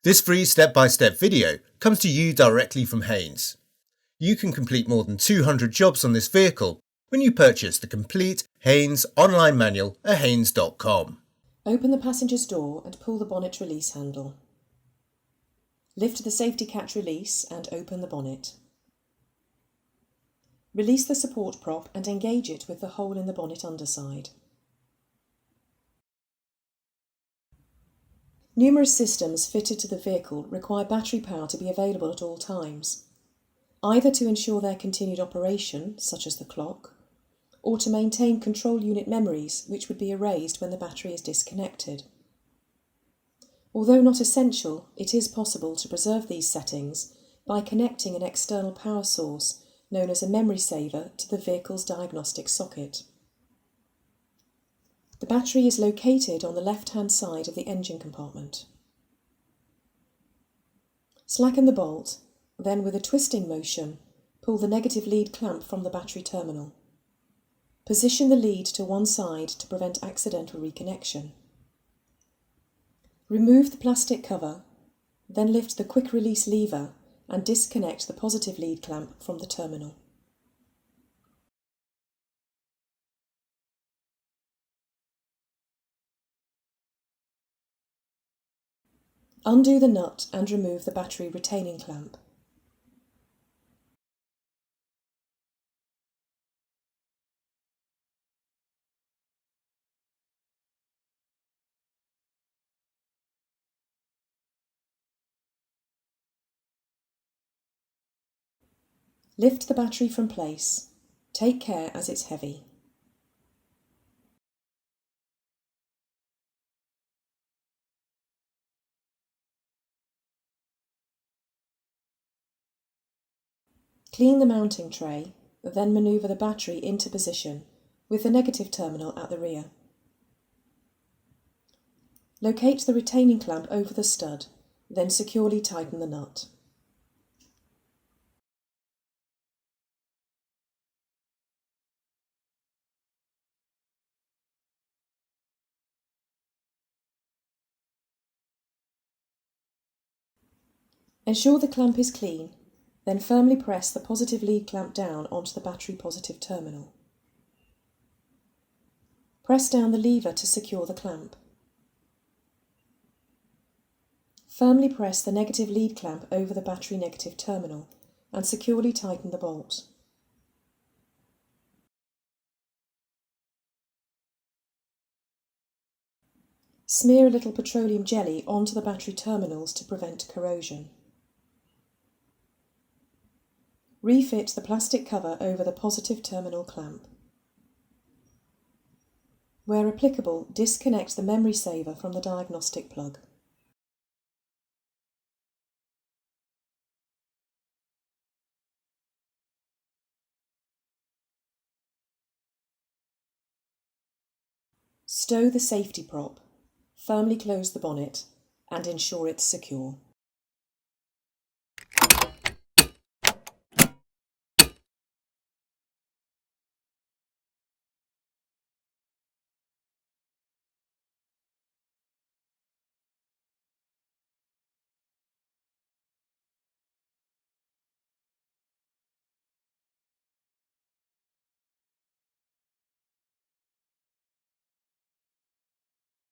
This free step-by-step video comes to you directly from Haynes. You can complete more than 200 jobs on this vehicle when you purchase the complete Haynes online manual at haynes.com. Open the passenger's door and pull the bonnet release handle. Lift the safety catch release and open the bonnet. Release the support prop and engage it with the hole in the bonnet underside. Numerous systems fitted to the vehicle require battery power to be available at all times, either to ensure their continued operation, such as the clock, or to maintain control unit memories which would be erased when the battery is disconnected. Although not essential, it is possible to preserve these settings by connecting an external power source known as a memory saver to the vehicle's diagnostic socket. The battery is located on the left-hand side of the engine compartment. Slacken the bolt, then with a twisting motion, pull the negative lead clamp from the battery terminal. Position the lead to one side to prevent accidental reconnection. Remove the plastic cover, then lift the quick release lever and disconnect the positive lead clamp from the terminal. Undo the nut and remove the battery retaining clamp. Lift the battery from place. Take care as it's heavy. Clean the mounting tray, then manoeuvre the battery into position with the negative terminal at the rear. Locate the retaining clamp over the stud, then securely tighten the nut. Ensure the clamp is clean, then firmly press the positive lead clamp down onto the battery positive terminal. Press down the lever to secure the clamp. Firmly press the negative lead clamp over the battery negative terminal and securely tighten the bolt. Smear a little petroleum jelly onto the battery terminals to prevent corrosion. Refit the plastic cover over the positive terminal clamp. Where applicable, disconnect the memory saver from the diagnostic plug. Stow the safety prop, firmly close the bonnet, and ensure it's secure.